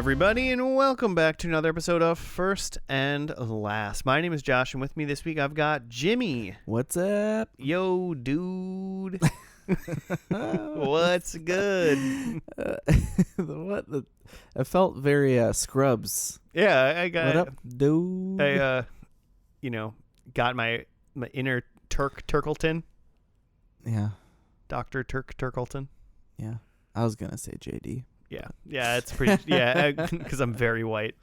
everybody, and welcome back to another episode of First and Last. My name is Josh, and with me this week I've got Jimmy. What's up? Yo, dude. What's good? I felt very Scrubs. Yeah, I got. What up, dude? I got my inner Turkleton. Yeah. Dr. Turkleton. Yeah. I was gonna say JD. Yeah, it's pretty. Yeah, because I'm very white.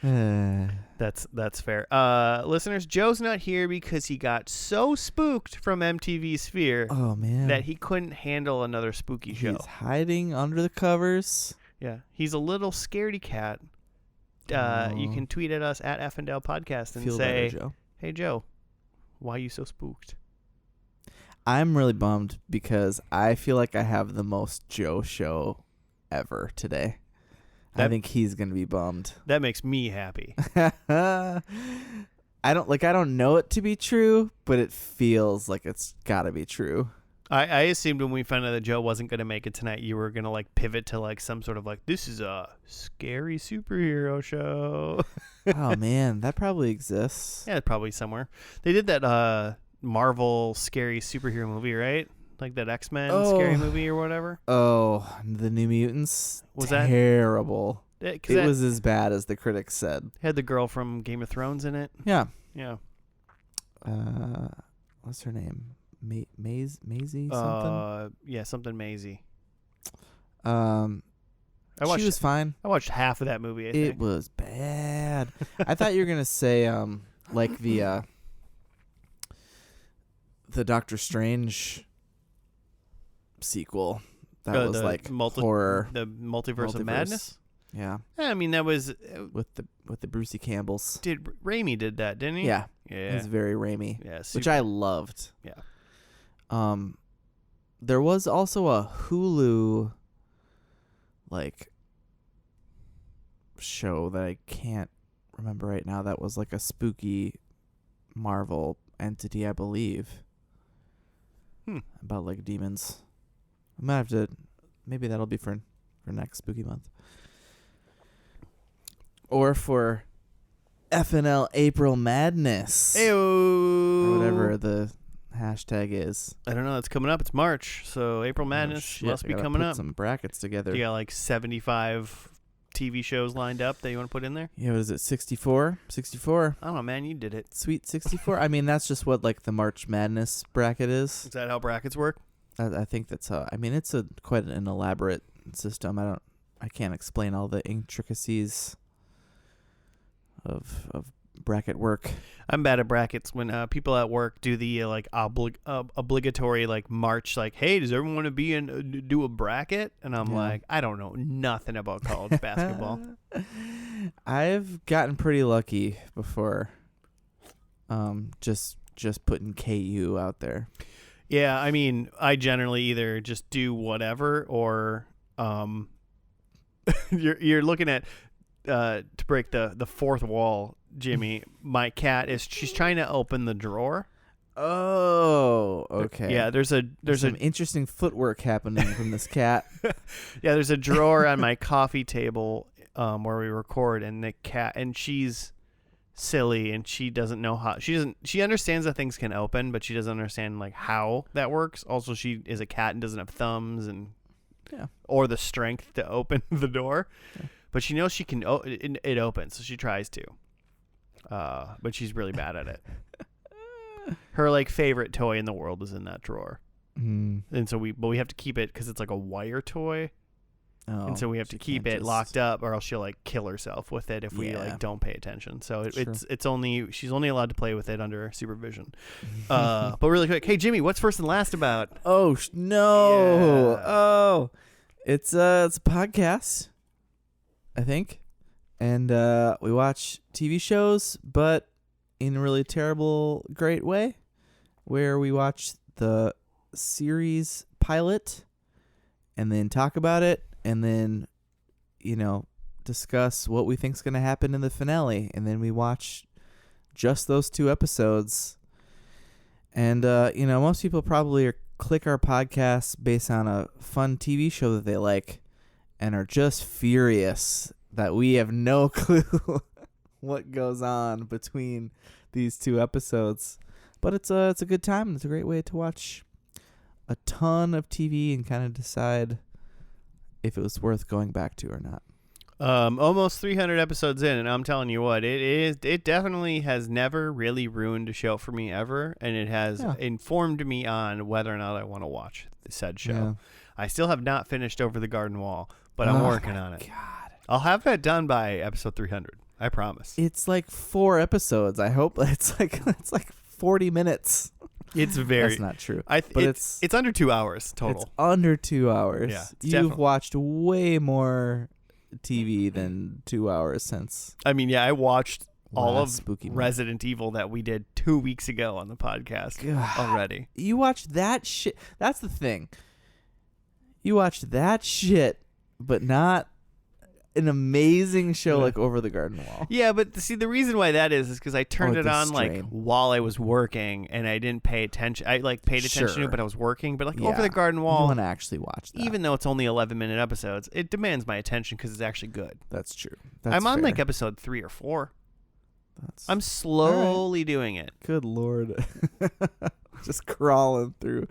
That's fair. Listeners, Joe's not here because he got so spooked from MTV Sphere. Oh man, that he couldn't handle another spooky show. He's hiding under the covers. Yeah, he's a little scaredy cat. You can tweet at us at Effendale Podcast and say, better, Joe. "Hey Joe, why are you so spooked?" I'm really bummed because I feel like I have the most Joe show ever today. I think he's gonna be bummed. That makes me happy. I don't know it to be true, but it feels like it's gotta be true. I assumed when we found out that Joe wasn't gonna make it tonight, you were gonna pivot to some sort of this is a scary superhero show. Oh man, that probably exists. Yeah, probably somewhere. They did that Marvel scary superhero movie, right? Like that X-Men scary movie or whatever. Oh, the New Mutants was terrible. It was as bad as the critics said. Had the girl from Game of Thrones in it. Yeah. What's her name? Maisie something? Yeah, something Maisie. She was fine. I watched half of that movie, I think. It was bad. I thought you were gonna say the Doctor Strange sequel. That was horror. The Multiverse of Madness? Yeah. I mean, that was with the Brucey Campbells. Raimi did that, didn't he? Yeah. Yeah. It was very Raimi. Yeah, which I loved. Yeah. There was also a Hulu show that I can't remember right now that was a spooky Marvel entity, I believe. About demons. I might have to. Maybe that'll be for next spooky month, or for FNL April Madness. Ayo. Or whatever the hashtag is. I don't know. It's coming up. It's March, so April Madness must be coming up. Some brackets together. You got 75 TV shows lined up that you want to put in there? Yeah, what is it? 64? 64. I don't know, man. You did it. Sweet 64. I mean, that's just what the March Madness bracket is. Is that how brackets work? I think that's how. I mean, it's quite an elaborate system. I can't explain all the intricacies of bracket work. I'm bad at brackets. When people at work do the obligatory March, hey, does everyone want to be do a bracket? And I'm I don't know nothing about college basketball. I've gotten pretty lucky before. Just putting KU out there. Yeah, I mean, I generally either just do whatever or you're looking at to break the fourth wall, Jimmy. My cat she's trying to open the drawer. Oh, okay. Yeah, there's some interesting footwork happening from this cat. Yeah, there's a drawer on my coffee table where we record, and the cat, and she's silly, and she doesn't know how. She understands that things can open, but she doesn't understand how that works. Also, she is a cat and doesn't have thumbs or the strength to open the door. Yeah. But she knows she can. It opens, so she tries to. But she's really bad at it. Her favorite toy in the world is in that drawer, and so we have to keep it because it's a wire toy. Oh, and so we have to keep it locked up, or else she'll kill herself with it if we don't pay attention. So she's only allowed to play with it under supervision. But really quick, hey Jimmy, what's First and Last about? Oh no! Yeah. Oh, it's a podcast, I think, and we watch TV shows, but in a really terrible, great way, where we watch the series pilot and then talk about it. And then, discuss what we think's going to happen in the finale. And then we watch just those 2 episodes. And, most people probably click our podcast based on a fun TV show that they like. and are just furious that we have no clue what goes on between these two episodes. But it's a good time, and it's a great way to watch a ton of TV and kind of decide if it was worth going back to or not. Almost 300 episodes in, and I'm telling you what, it definitely has never really ruined a show for me ever, and it has informed me on whether or not I want to watch said show. Yeah. I still have not finished Over the Garden Wall, but I'm working on it. God. I'll have that done by episode 300. I promise. It's like 4 episodes. I hope it's like 40 minutes. It's very. That's not true. But it's under 2 hours total. It's under 2 hours. Yeah, You've watched way more TV than 2 hours since. I mean, yeah, I watched all of Spooky Resident Evil that we did 2 weeks ago on the podcast already. You watched that shit. That's the thing. You watched that shit, but not an amazing show like Over the Garden Wall. Yeah, but see, the reason why that is because I turned it on like while I was working, and I didn't pay attention. I like paid attention to it, but I was working. But like Over the Garden Wall, you want to actually watch that. Even though it's only 11-minute episodes, it demands my attention because it's actually good. That's true. I'm on like episode 3 or 4. I'm slowly doing it. Good Lord. Just crawling through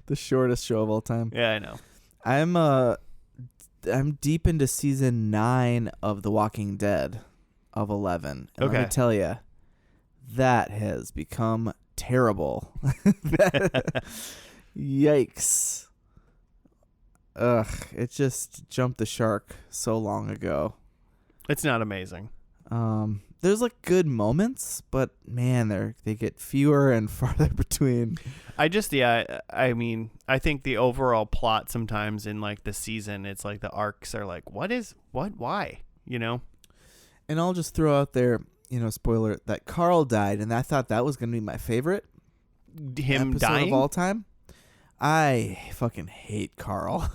the shortest show of all time. Yeah, I know. I'm deep into season 9 of The Walking Dead of 11. And let me tell you, that has become terrible. Yikes. Ugh, it just jumped the shark so long ago. It's not amazing. There's like good moments, but man, they get fewer and farther between. I mean, I think the overall plot sometimes in like the season, it's like the arcs are like, why, you know? And I'll just throw out there, spoiler, that Carl died, and I thought that was going to be my favorite episode dying of all time. I fucking hate Carl.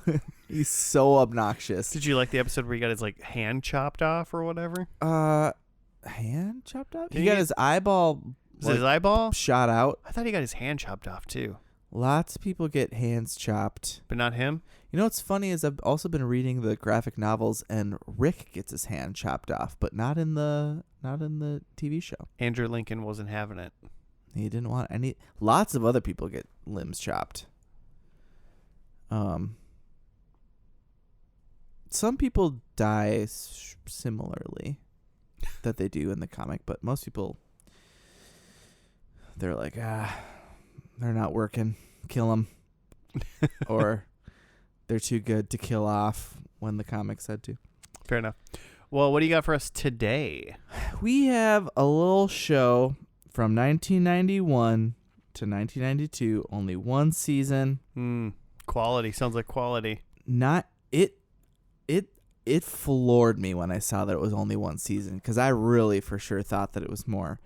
He's so obnoxious. Did you like the episode where he got his like hand chopped off or whatever? Hand chopped off? He got his eyeball. Was it his eyeball shot out? I thought he got his hand chopped off too. Lots of people get hands chopped, but not him. You know what's funny is I've also been reading the graphic novels, and Rick gets his hand chopped off, but not in the TV show. Andrew Lincoln wasn't having it. He didn't want any. Lots of other people get limbs chopped. Some people die similarly that they do in the comic, but most people, they're like, they're not working, kill them. Or they're too good to kill off when the comic said to. Fair enough. Well, what do you got for us today? We have a little show from 1991 to 1992, only one season. Quality. Sounds like quality. It floored me when I saw that it was only one season, because I really for sure thought that it was more.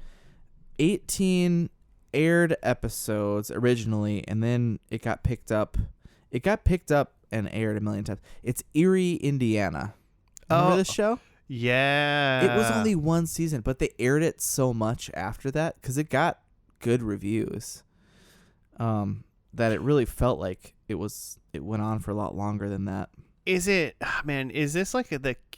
18 aired episodes originally, and then it got picked up. It got picked up and aired a million times. It's Eerie, Indiana. Remember this show? Yeah. It was only one season, but they aired it so much after that because it got good reviews. That it really felt like it went on for a lot longer than that. Is it, man, is this like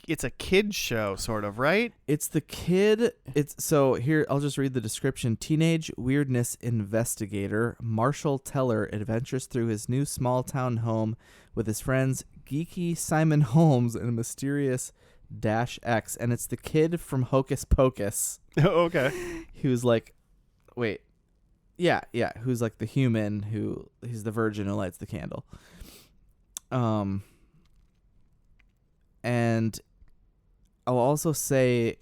it's a kid show sort of, right? It's the kid. So here, I'll just read the description. Teenage weirdness investigator Marshall Teller adventures through his new small town home with his friends geeky Simon Holmes and a mysterious Dash X. And it's the kid from Hocus Pocus. Oh, okay. He was like, wait. Yeah. Who's like the human he's the virgin who lights the candle. And I'll also say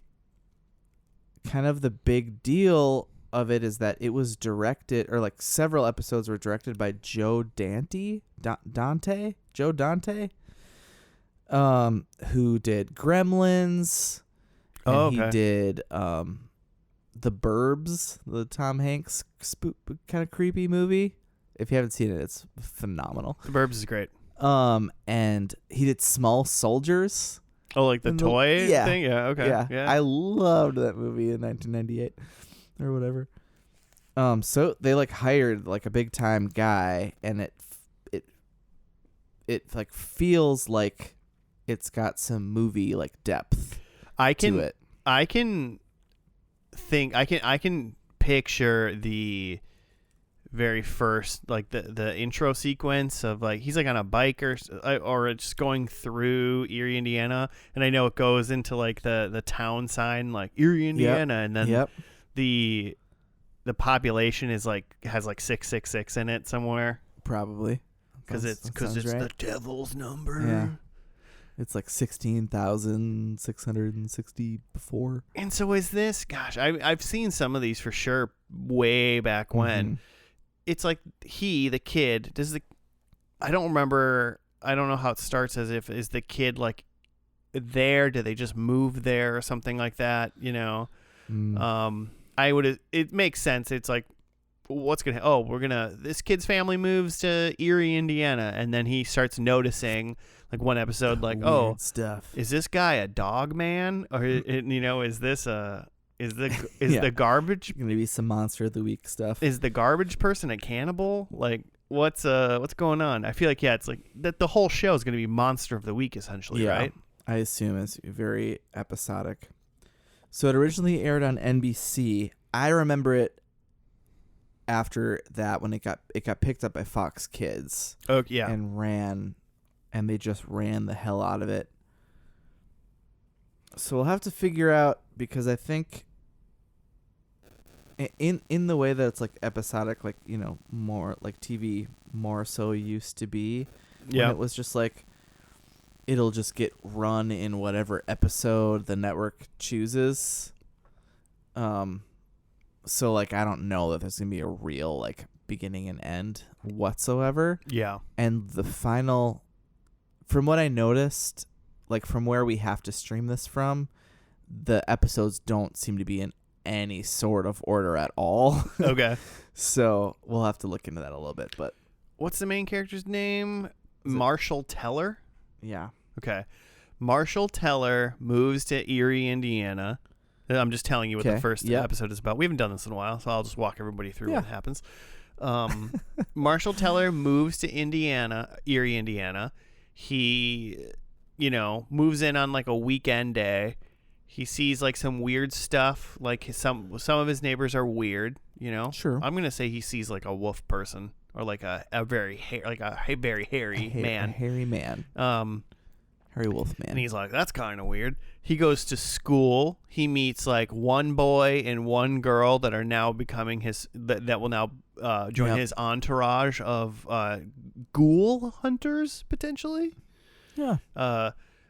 kind of the big deal of it is that it was directed, or like several episodes were directed by Joe Dante, who did Gremlins. And okay. He did The Burbs, the Tom Hanks kind of creepy movie. If you haven't seen it, it's phenomenal. The Burbs is great. And he did Small Soldiers. Oh, like the toy thing? Yeah, okay. Yeah. I loved that movie in 1998 or whatever. So they like hired like a big time guy, and it like feels like it's got some movie like depth I to can it. I can picture the very first, like the intro sequence of like he's like on a bike or just going through Eerie, Indiana, and I know it goes into like the town sign like Eerie, Indiana, and then the population is like has like 666 in it somewhere, Probably because it's right. The devil's number. Yeah. It's like 16,664. And so is this? Gosh, I've seen some of these for sure way back when. Mm-hmm. It's like the kid. I don't remember. I don't know how it starts. Is the kid like there? Do they just move there or something like that? You know. It makes sense. It's like, what's this kid's family moves to Eerie, Indiana, and then he starts noticing like one episode like, weird stuff. Is this guy a dog man, or is this the garbage gonna be some Monster of the Week stuff? Is the garbage person a cannibal? Like what's going on? I feel like it's like that the whole show is gonna be Monster of the Week essentially, right? I assume it's very episodic. So it originally aired on NBC. I remember it after that when it got picked up by Fox Kids. Oh yeah, and they just ran the hell out of it. So we'll have to figure out, because I think in the way that it's like episodic, like, you know, more like TV more so used to be. Yeah. It was just like it'll just get run in whatever episode the network chooses. So like I don't know that there's gonna be a real like beginning and end whatsoever. Yeah. And the final, from what I noticed, like from where we have to stream this from, the episodes don't seem to be in any sort of order at all. Okay. So we'll have to look into that a little bit. But what's the main character's name? Marshall Teller? Yeah. Okay. Marshall Teller moves to Eerie, Indiana. I'm just telling you what the first episode is about. We haven't done this in a while, so I'll just walk everybody through what happens. Marshall Teller moves to Eerie, Indiana. He, moves in on like a weekend day. He sees like some weird stuff. Like some of his neighbors are weird. Sure. I'm gonna say he sees like a wolf person or like a very hairy man. A hairy man. Hairy wolf man. And he's like, that's kind of weird. He goes to school. He meets like one boy and one girl that are now becoming that will now join his entourage of ghoul hunters potentially. Yeah.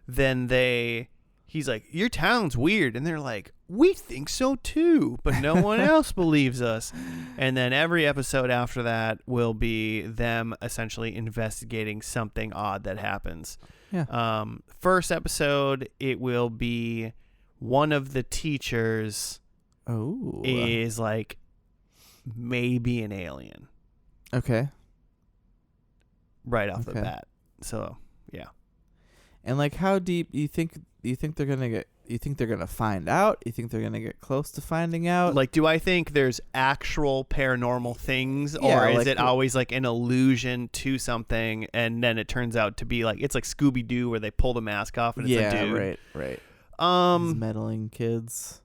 Then he's like, your town's weird, and they're like, we think so too, but no one else believes us. And then every episode after that will be them essentially investigating something odd that happens. Yeah. First episode, it will be one of the teachers is like maybe an alien. Okay. Right off the bat. So, yeah. And like, how deep you think they're gonna get? You think they're gonna find out? You think they're gonna get close to finding out? Like, do I think there's actual paranormal things, or is it always like an illusion to something, and then it turns out to be like it's like Scooby Doo where they pull the mask off and it's a dude? Right. These meddling kids.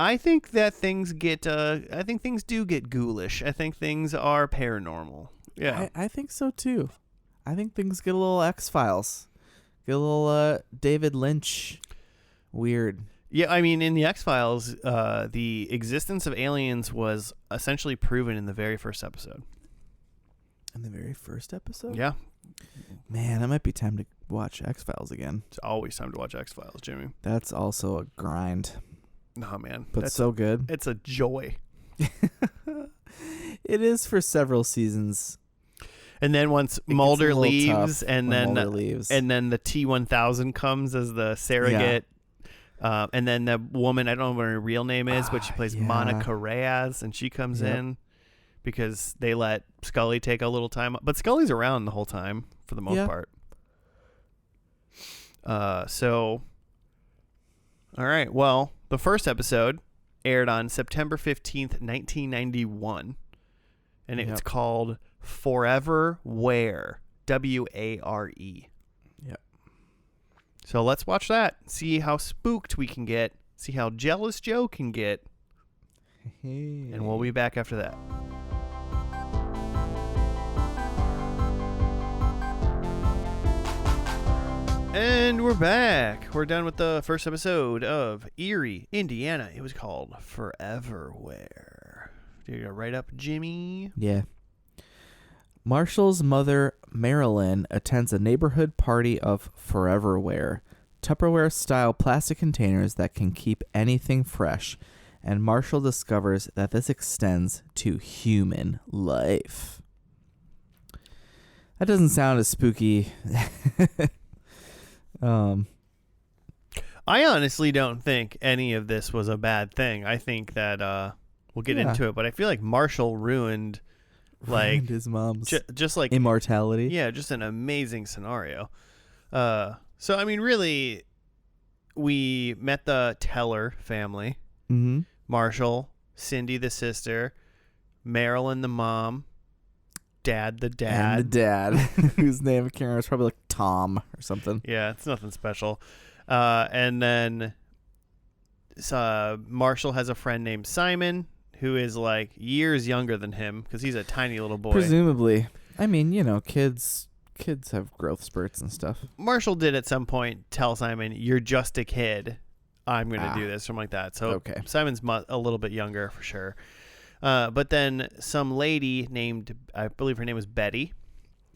I think that things get. I think things do get ghoulish. I think things are paranormal. Yeah, I think so too. I think things get a little X-Files. Get a little David Lynch. Weird. Yeah, I mean, in the X-Files, the existence of aliens was essentially proven in the very first episode. In the very first episode? Yeah. Man, it might be time to watch X-Files again. It's always time to watch X-Files, Jimmy. That's also a grind. Oh, man. But that's so good. It's a joy. It is for several seasons. And then once Mulder leaves, and then the T-1000 comes as the surrogate. Yeah. And then the woman, I don't know what her real name is, but she plays Monica Reyes, and she comes in because they let Scully take a little time. But Scully's around the whole time for the most part. So, all right. Well, the first episode aired on September 15th, 1991, and it's called Forever Ware. Ware. Yep. So let's watch that. See how spooked we can get. See how jealous Joe can get. Hey. And we'll be back after that. And we're back. We're done with the first episode of Eerie, Indiana. It was called Forever Ware. Do you write up, Jimmy? Yeah. Marshall's mother, Marilyn, attends a neighborhood party of Foreverware, Tupperware-style plastic containers that can keep anything fresh, and Marshall discovers that this extends to human life. That doesn't sound as spooky. I honestly don't think any of this was a bad thing. I think that we'll get into it, but I feel like Marshall ruined his mom's just like immortality. Yeah, just an amazing scenario. So I mean, really, we met the Teller family. Mm-hmm. Marshall, Cindy the sister, Marilyn the mom, Dad the dad. And the dad, whose name I can't remember. It's probably like Tom or something. Yeah, it's nothing special. And then Marshall has a friend named Simon, who is like years younger than him because he's a tiny little boy. Presumably. I mean, kids have growth spurts and stuff. Marshall did at some point tell Simon, "You're just a kid. I'm going to do this," something like that. So okay. Simon's a little bit younger for sure. But then some lady named, I believe her name was Betty.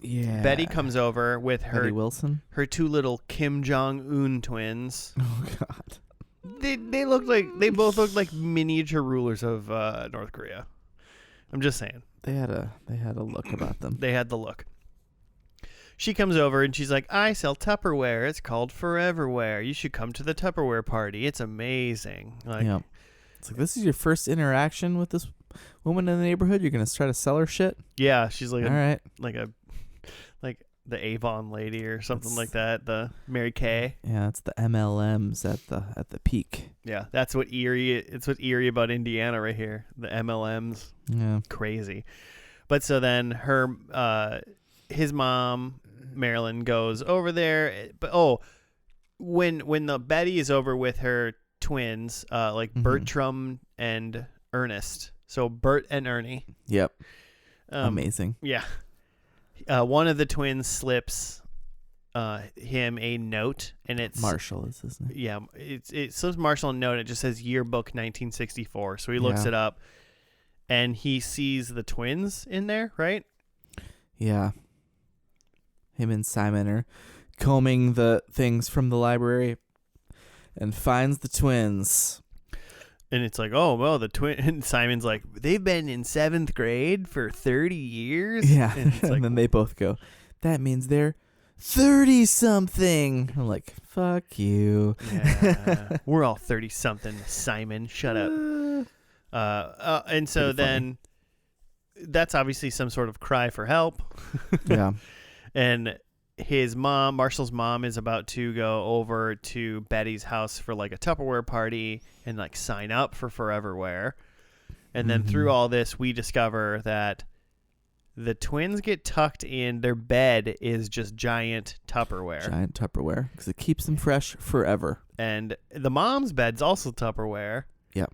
Yeah. Betty comes over with her Betty Wilson. her two little Kim Jong-un twins. Oh God. They both looked like miniature rulers of North Korea. I'm just saying. They had a look about them. They had the look. She comes over and she's like, "I sell Tupperware. It's called Foreverware. You should come to the Tupperware party. It's amazing." Like, yeah. It's like, this is your first interaction with this woman in the neighborhood. You're gonna try to sell her shit. yeah, she's like All right. like the Avon lady or something like that. The Mary Kay. Yeah, it's the MLMs at the peak. Yeah, that's what eerie. It's what eerie about Indiana right here. The MLMs. Yeah. Crazy. But so then his mom Marilyn goes over there. But when the Betty is over with her twins, like Bertram and Ernest. So Bert and Ernie. Yep. Amazing. Yeah. One of the twins slips him a note, and it's Marshall is his name. Yeah, it slips Marshall a note. It just says yearbook 1964. So he looks it up, and he sees the twins in there, right? Yeah. Him and Simon are combing the things from the library and finds the twins. And it's like, oh, well, the twin. And Simon's like, they've been in 7th grade for 30 years. Yeah. And, it's like, then they both go, that means they're 30-something. I'm like, fuck you. Yeah, we're all 30-something, Simon. Shut up. And so then that's obviously some sort of cry for help. Yeah. And his mom, Marshall's mom, is about to go over to Betty's house for like a Tupperware party and like sign up for Foreverware. And then through all this, we discover that the twins get tucked in. Their bed is just giant Tupperware. Giant Tupperware, because it keeps them fresh forever. And the mom's bed's also Tupperware. Yep.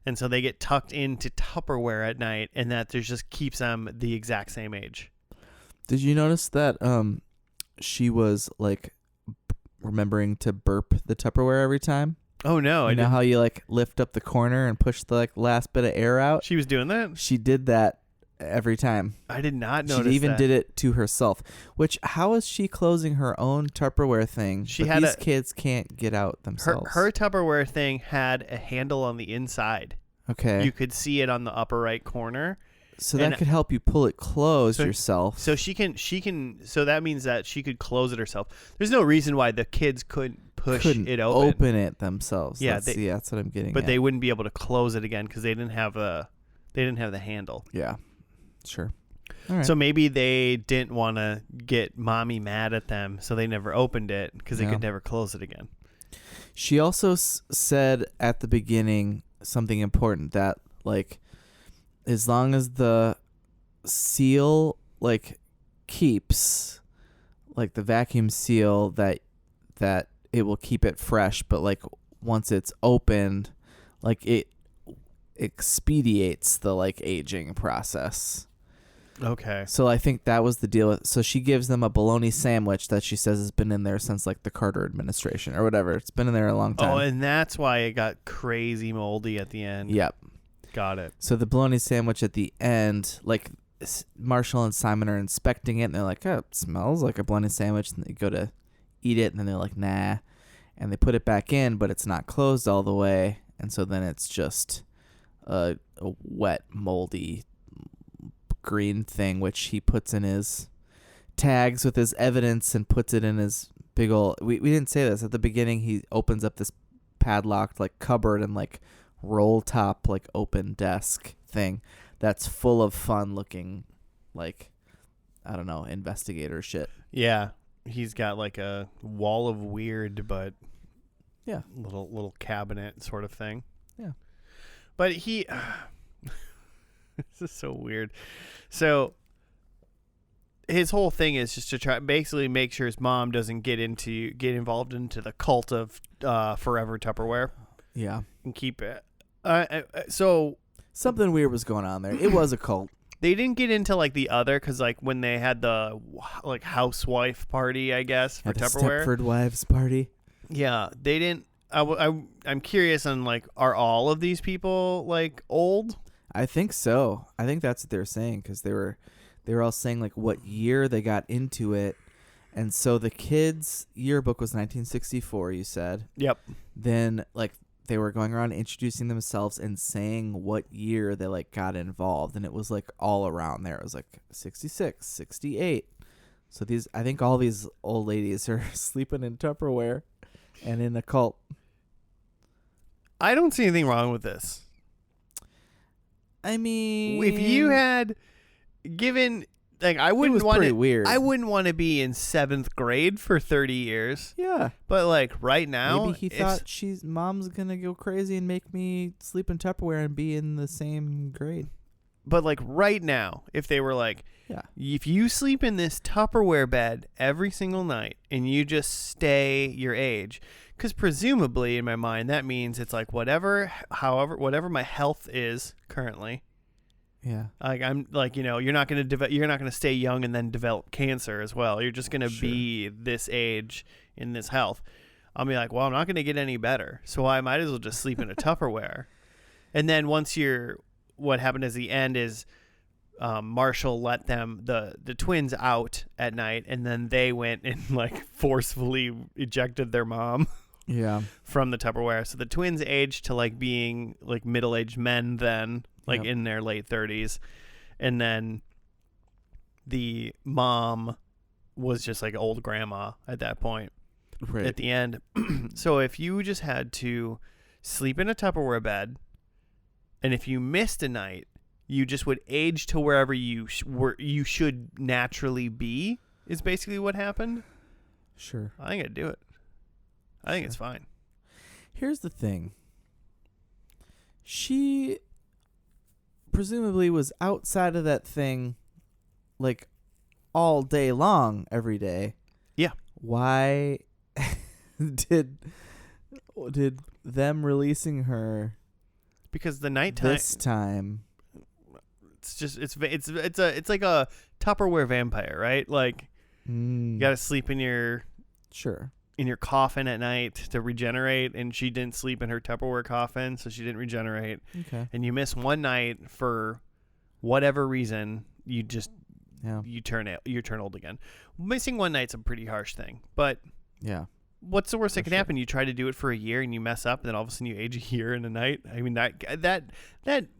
And so they get tucked into Tupperware at night, and that just keeps them the exact same age. Did you notice that she was like remembering to burp the Tupperware every time? Oh no! You know how you like lift up the corner and push the like last bit of air out? She was doing that? She did that every time. I did not notice. She even did it to herself. Which, how is she closing her own Tupperware thing? These kids can't get out themselves. Her Tupperware thing had a handle on the inside. Okay. You could see it on the upper right corner. So that could help you pull it closed yourself. So she can. So that means that she could close it herself. There's no reason why the kids couldn't it open. Open it themselves. Yeah, that's what I'm getting. But at. they wouldn't be able to close it again because they didn't have the handle. Yeah, sure. All right. So maybe they didn't want to get mommy mad at them, so they never opened it because they could never close it again. She also said at the beginning something important that like, as long as the seal like keeps, like the vacuum seal that it will keep it fresh, but like once it's opened, like it expedites the like aging process. Okay. So I think that was the deal. So she gives them a bologna sandwich that she says has been in there since like the Carter administration or whatever. It's been in there a long time. Oh, and that's why it got crazy moldy at the end. Yep. Got it. So the bologna sandwich at the end, like Marshall and Simon are inspecting it, and they're like, "Oh, it smells like a bologna sandwich." And they go to eat it, and then they're like, "Nah," and they put it back in, but it's not closed all the way, and so then it's just a wet, moldy green thing, which he puts in his tags with his evidence and puts it in his big old. We didn't say this at the beginning. He opens up this padlocked like cupboard and like roll top like open desk thing that's full of fun looking like, I don't know, investigator shit. Yeah, he's got like a wall of weird, but yeah, little cabinet sort of thing. Yeah, but he. This is so weird. So his whole thing is just to try basically make sure his mom doesn't get involved into the cult of Forever Tupperware. Yeah, and keep it. So something weird was going on there. It was a cult. They didn't get into like the other because like when they had the like housewife party, I guess for Tupperware, Stepford Wives party. Yeah, they didn't. I'm curious on like, are all of these people like old? I think so. I think that's what they were saying because they were all saying like what year they got into it, and so the kids' yearbook was 1964. You said. Yep. Then like they were going around introducing themselves and saying what year they like got involved, and it was like all around there. It was like 66, 68. So I think all these old ladies are sleeping in Tupperware and in a cult. I don't see anything wrong with this. I mean, if you had given, like, I wouldn't want pretty weird. I wouldn't want to be in 7th grade for 30 years. Yeah, but like right now, maybe he thought mom's gonna go crazy and make me sleep in Tupperware and be in the same grade. But like right now, if they were like, yeah, if you sleep in this Tupperware bed every single night and you just stay your age. Because presumably, in my mind, that means it's like whatever my health is currently. Yeah. Like I'm like, you're not gonna stay young and then develop cancer as well. You're just gonna be this age in this health. I'll be like, well, I'm not gonna get any better, so I might as well just sleep in a Tupperware. And then what happened at the end is, Marshall let them the twins out at night, and then they went and like forcefully ejected their mom. Yeah. From the Tupperware. So the twins aged to like being like middle-aged men then, like in their late 30s. And then the mom was just like old grandma at that point. Right. At the end. So if you just had to sleep in a Tupperware bed, and if you missed a night, you just would age to wherever you should naturally be, is basically what happened. Sure. I think I'd do it. I think it's fine. Here's the thing. She presumably was outside of that thing like all day long every day. Yeah. Why did them releasing her because the nighttime this time it's like a Tupperware vampire, right? Like you got to sleep in your coffin at night to regenerate, and she didn't sleep in her Tupperware coffin, so she didn't regenerate. Okay. And you miss one night for whatever reason, you turn old again. Missing one night's a pretty harsh thing, but yeah. What's the worst that can happen? You try to do it for a year and you mess up, and then all of a sudden you age a year and a night. I mean that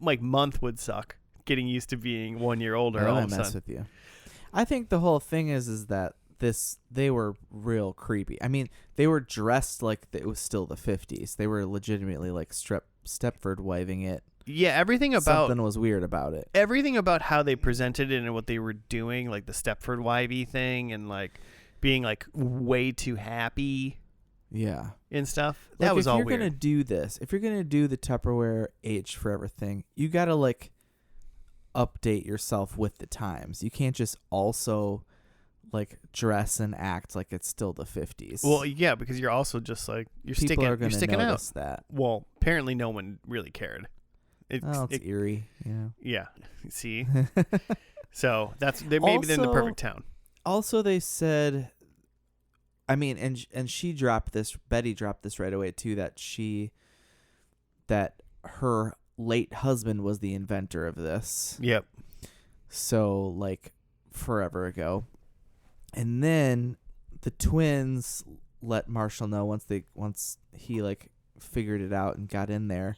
like month would suck. Getting used to being 1 year older. All of a sudden. Mess with you. I think the whole thing is that they were real creepy. I mean, they were dressed like it was still the 50s. They were legitimately like Stepford wiving it. Yeah, everything about something was weird about it. Everything about how they presented it and what they were doing, like the Stepford wivey thing, and like being like way too happy. Yeah. And stuff. That was all weird. If you're gonna do this, if you're gonna do the Tupperware age forever thing, you gotta like update yourself with the times. You can't just also like dress and act like it's still the 50s. Well, yeah, because you're also just like People are going to sticking out. notice that. Well, apparently no one really cared. It's eerie, Yeah. See? So they're maybe in the perfect town. Also, they said, I mean, and she dropped this. Betty dropped this right away too. That her late husband was the inventor of this. Yep. So like forever ago, and then the twins let Marshall know once he like figured it out and got in there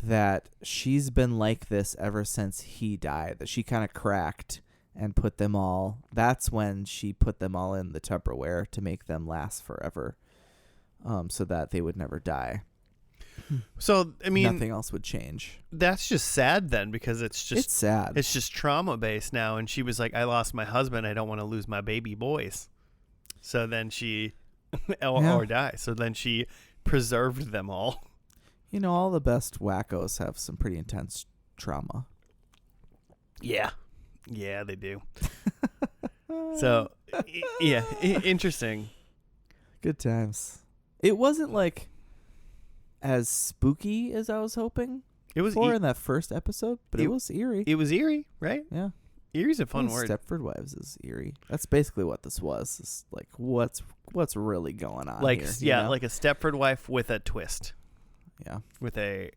that she's been like this ever since he died. That she kind of cracked and put them all. That's when she put them all in the Tupperware to make them last forever, so that they would never die. So I mean, nothing else would change. That's just sad then, because it's sad. It's just trauma based now. And she was like, "I lost my husband. I don't want to lose my baby boys." So then she, or die. So then she preserved them all. You know, all the best wackos have some pretty intense trauma. Yeah. Yeah, they do. So, yeah, interesting. Good times. It wasn't like as spooky as I was hoping. It was in that first episode, but it was eerie. It was eerie, right? Yeah. Eerie's a fun word. Stepford Wives is eerie. That's basically what this was. It's like what's really going on like here, like a Stepford wife with a twist. Yeah. With a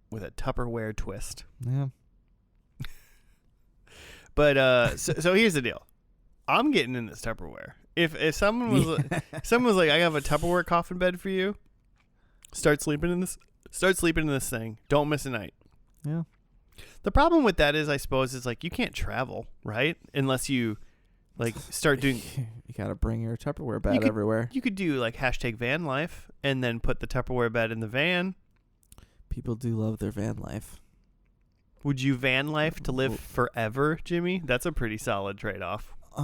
Tupperware twist. Yeah. But so here's the deal. I'm getting in this Tupperware. If someone was like, I have a Tupperware coffin bed for you, start sleeping in this thing. Don't miss a night. Yeah. The problem with that is, I suppose, is like you can't travel, right? Unless you like start doing. You got to bring your Tupperware bed everywhere. You could do like #van life and then put the Tupperware bed in the van. People do love their van life. Would you van life to live forever, Jimmy? That's a pretty solid trade-off. I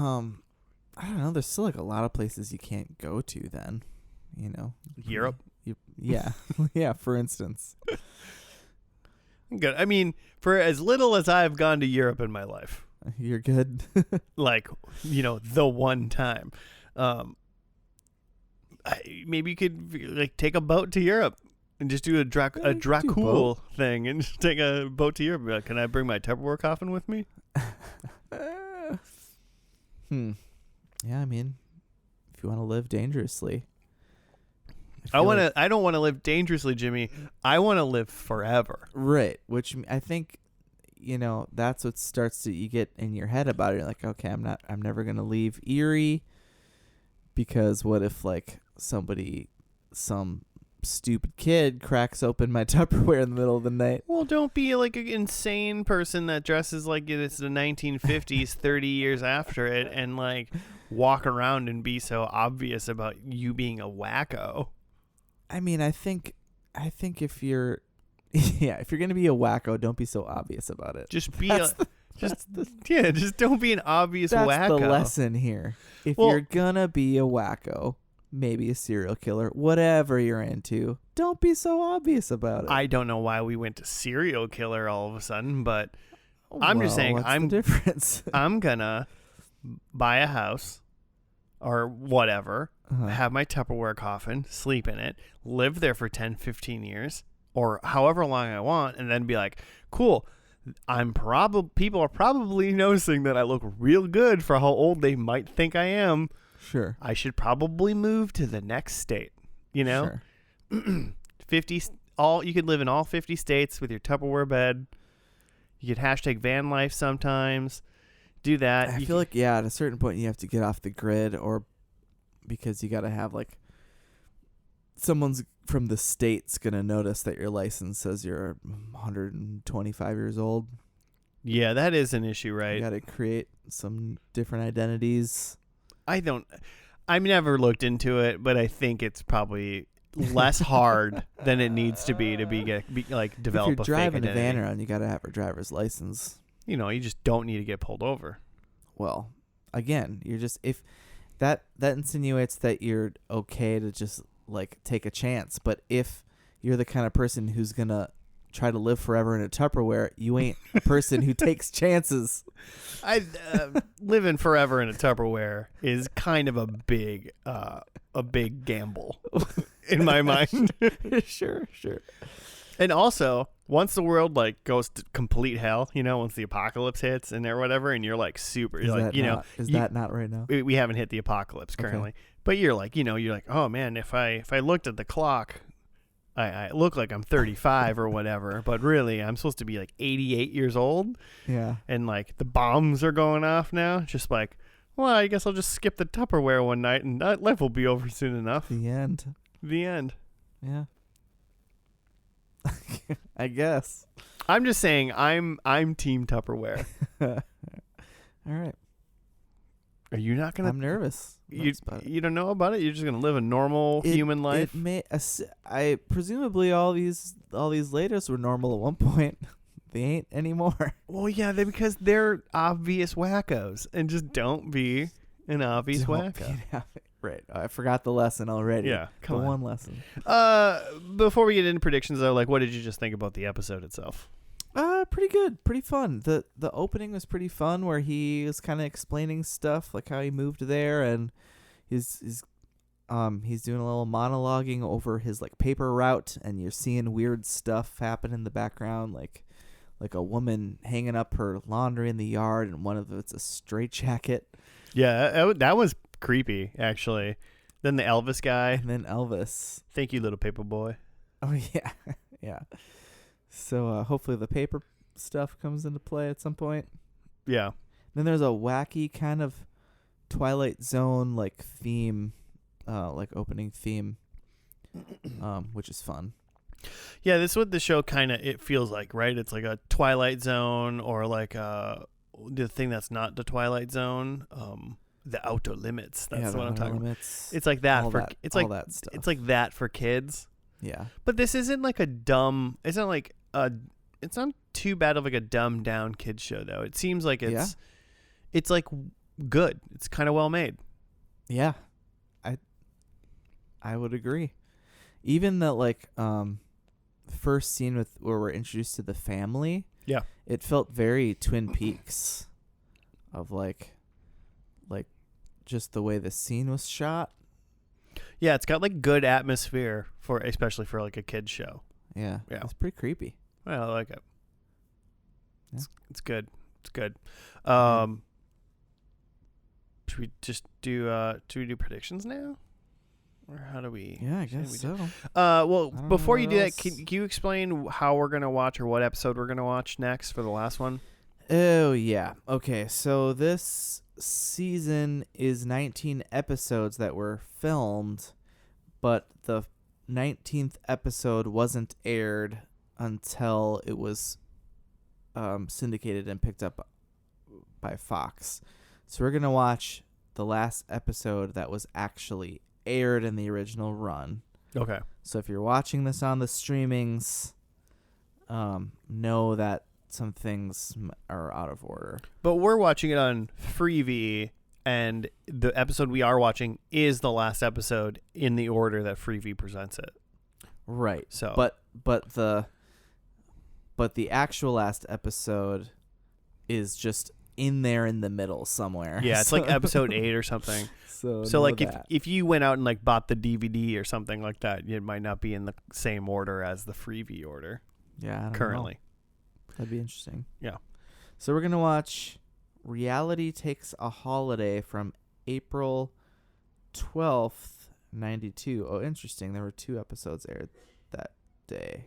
don't know. There's still like a lot of places you can't go to then, Europe? Yeah. Yeah, for instance. Good. I mean, for as little as I've gone to Europe in my life. You're good. Like, the one time. Maybe you could like take a boat to Europe. And just do a Dracul thing and just take a boat to Europe. Like, can I bring my Tupperware coffin with me? Yeah, I mean, if you want to live dangerously. I don't want to live dangerously, Jimmy. I want to live forever. Right, which I think, that's what starts to you get in your head about it. You're like, okay, I'm never going to leave Eerie, because what if like some stupid kid cracks open my Tupperware in the middle of the night? Well, don't be like an insane person that dresses like it's the 1950s 30 years after it and like walk around and be so obvious about you being a wacko. I mean, I think if you're if you're going to be a wacko, don't be so obvious about it. Just don't be an obvious wacko. That's the lesson here. If you're going to be a wacko, maybe a serial killer, whatever you're into, don't be so obvious about it. I don't know why we went to serial killer all of a sudden, but I'm just saying, what's the difference? I'm gonna buy a house or whatever, have my Tupperware coffin, sleep in it, live there for 10, 15 years or however long I want, and then be like, cool, people are probably noticing that I look real good for how old they might think I am. Sure. I should probably move to the next state, Sure. 50 you could live in all 50 states with your Tupperware bed. You could #van life sometimes. Do that. I feel like at a certain point you have to get off the grid, or because you got to have like someone's from the state's going to notice that your license says you're 125 years old. Yeah, that is an issue, right? You got to create some different identities. I've never looked into it, but I think it's probably less hard than it needs to be develop if you're a fake identity. driving a van around, you got to have a driver's license. You just don't need to get pulled over. Well, again, you're just if that insinuates that you're okay to just like take a chance, but if you're the kind of person who's gonna try to live forever in a Tupperware, you ain't a person who takes chances. Living forever in a Tupperware is kind of a big gamble in my mind. Sure. And also, once the world like goes to complete hell, once the apocalypse hits and or whatever, and you're like super, you're like, that not right now? We haven't hit the apocalypse currently, but you're like, oh man, if I looked at the clock, I look like I'm 35 or whatever, but really I'm supposed to be like 88 years old. Yeah. And like the bombs are going off now. Just like, well, I guess I'll just skip the Tupperware one night and that life will be over soon enough. The end. Yeah. I guess. I'm just saying I'm team Tupperware. All right. Are you not gonna? I'm nervous. You don't know about it. You're just gonna live a normal human life. I presumably all these laters were normal at one point. They ain't anymore. Well, yeah, because they're obvious wackos, and just don't be an obvious wacko. Right. I forgot the lesson already. Yeah, come on. One lesson. Before we get into predictions, though, like, what did you just think about the episode itself? Pretty good, pretty fun. The opening was pretty fun, where he was kind of explaining stuff, like how he moved there, and he's doing a little monologuing over his like paper route, and you're seeing weird stuff happen in the background, like a woman hanging up her laundry in the yard, and one of it's a straitjacket. Yeah, that was creepy, actually. Then the Elvis guy. And then Elvis. Thank you, little Paperboy. Oh yeah, yeah. So hopefully the paper stuff comes into play at some point. Yeah. Then there's a wacky kind of Twilight Zone like theme, like opening theme, which is fun. Yeah, this is what the show kind of it feels like, right? It's like a Twilight Zone, or like the thing that's not the Twilight Zone, the Outer Limits. That's what I'm talking about. It's like that all for that, it's all like that stuff. It's like that for kids. Yeah. But this isn't like a dumb. It's not like it's not too bad of like a dumbed down kids show though. It seems like it's like good. It's kind of well made. Yeah. I would agree. Even the like first scene where we're introduced to the family. Yeah. It felt very Twin Peaks of like just the way the scene was shot. Yeah, it's got like good atmosphere especially for like a kids show. Yeah. It's pretty creepy. Well, I like it. Yeah. It's good. It's good. Should we just do predictions now? Or how do we? Yeah, I guess so. Well, before you do that, else. can you explain how we're going to watch or what episode we're going to watch next for the last one? Oh, yeah. Okay, so this season is 19 episodes that were filmed, but the 19th episode wasn't aired until it was syndicated and picked up by Fox. So we're going to watch the last episode that was actually aired in the original run. Okay. So if you're watching this on the streamings, know that some things are out of order. But we're watching it on Freevee, and the episode we are watching is the last episode in the order that Freevee presents it. Right. So, but the actual last episode is just in there in the middle somewhere. Yeah, it's like episode 8 or something. So like if you went out and like bought the DVD or something like that, it might not be in the same order as the Freevee order. Yeah, I don't currently. know. That'd be interesting. Yeah. So we're gonna watch Reality Takes a Holiday from April 12th, 92. Oh, interesting. There were 2 episodes aired that day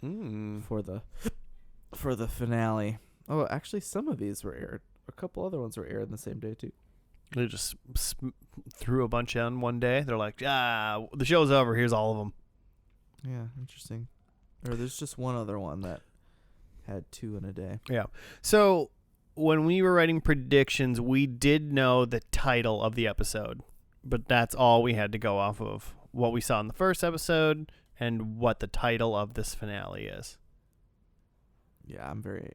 for the finale. Oh, actually, some of these were aired. A couple other ones were aired in the same day too. They just threw a bunch in one day. They're like, the show's over. Here's all of them. Yeah, interesting. Or there's just one other one that had 2 in a day. Yeah. So when we were writing predictions, we did know the title of the episode, but that's all we had to go off of. What we saw in the first episode and what the title of this finale is. Yeah, I'm very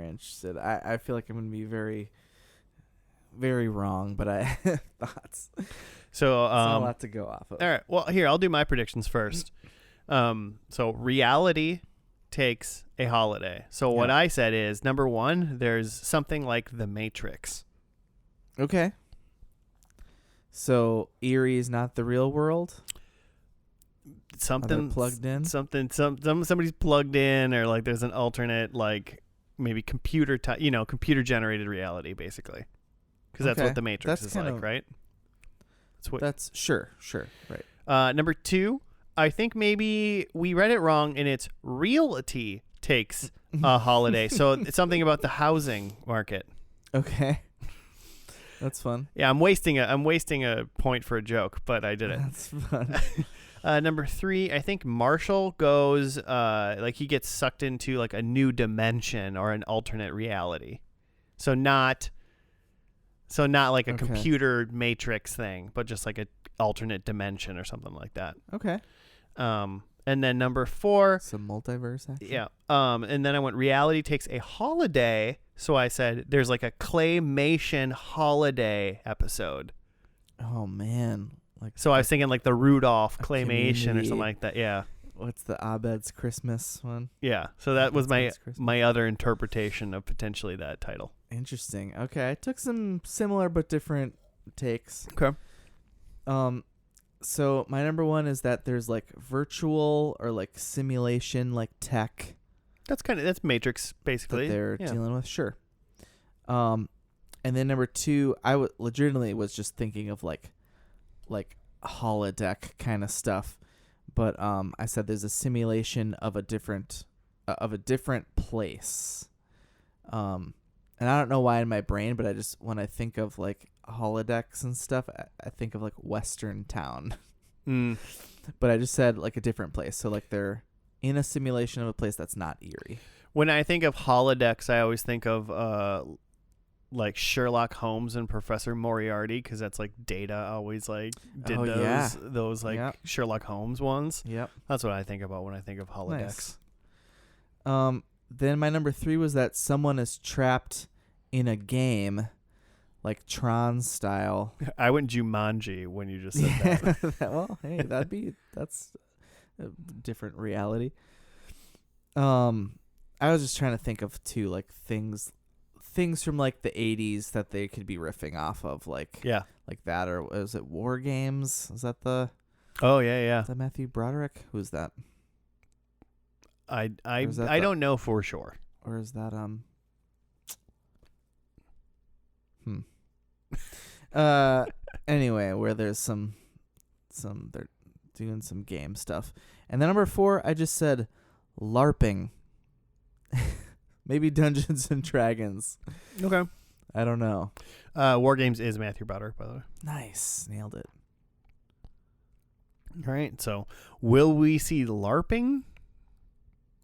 interested. I feel like I'm going to be very, very wrong, but I thoughts. So not a lot to go off of. All right. Well, here, I'll do my predictions first. So Reality takes a holiday. So what I said is, number 1, there's something like The Matrix. Okay. So Eerie is not the real world? Something plugged in? Somebody's plugged in, or like there's an alternate, like maybe computer generated reality, basically. Because that's what The Matrix is like, right? That's sure, right. Number 2, I think maybe we read it wrong, and it's realty takes a holiday. So it's something about the housing market. Okay, that's fun. Yeah, I'm wasting a point for a joke, but I did it. That's fun. Number 3, I think Marshall goes like he gets sucked into like a new dimension or an alternate reality. So not like a computer matrix thing, but just like a alternate dimension or something like that. Okay. And then number 4, some multiverse action. Yeah. And then I went reality takes a holiday. So I said there's like a claymation holiday episode. Oh man. So I was thinking like the Rudolph claymation or something like that. Yeah. What's the Abed's Christmas one? Yeah. So that was my other interpretation of potentially that title. Interesting. Okay. I took some similar but different takes. Okay. So my number 1 is that there's like virtual or like simulation like tech. That's Matrix basically. That they're dealing with. Sure. And then number 2, I legitimately was just thinking of like holodeck kind of stuff, but I said there's a simulation of a different place. And I don't know why in my brain, but when I think of like holodecks and stuff, I think of like Western town. But I just said like a different place, so like they're in a simulation of a place that's not Eerie. When I think of holodecks, I always think of like Sherlock Holmes and Professor Moriarty, because that's like Data always like did those like Sherlock Holmes ones. Yep, that's what I think about when I think of holodecks. Nice. Then my number 3 was that someone is trapped in a game, like Tron style. I went Jumanji when you just said that. Well, hey, that's a different reality. I was just trying to think of two like things from like the 80s that they could be riffing off of, like that, or was it War Games? Is that the? Oh yeah. Is that Matthew Broderick? Who's that? I don't know for sure. Or is that anyway, where there's some they're doing some game stuff. And then number 4, I just said LARPing. Maybe Dungeons and Dragons. Okay. I don't know. War Games is Matthew Broderick, by the way. Nice. Nailed it. All right. So will we see LARPing?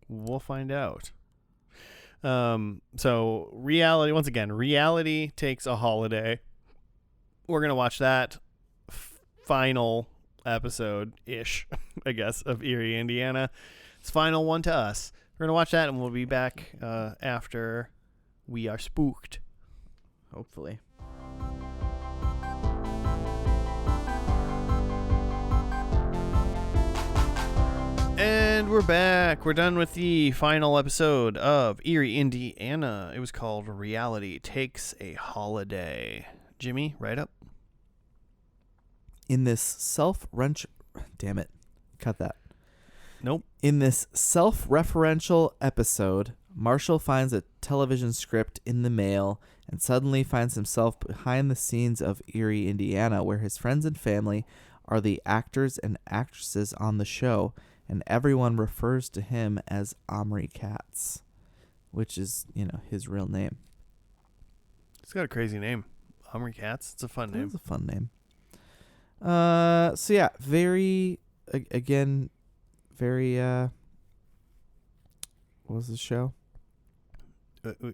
We'll find out. So reality, once again, reality takes a holiday. We're going to watch that final episode-ish, I guess, of Eerie, Indiana. It's final one to us. We're going to watch that, and we'll be back after we are spooked. Hopefully. And we're back. We're done with the final episode of Eerie, Indiana. It was called Reality Takes a Holiday. Jimmy, right up. In this damn it. Cut that. Nope. In this self-referential episode, Marshall finds a television script in the mail and suddenly finds himself behind the scenes of Eerie, Indiana, where his friends and family are the actors and actresses on the show, and everyone refers to him as Omri Katz, which is, his real name. He's got a crazy name. Omri Katz. It's a fun name. It's a fun name. So yeah, very, what was the show?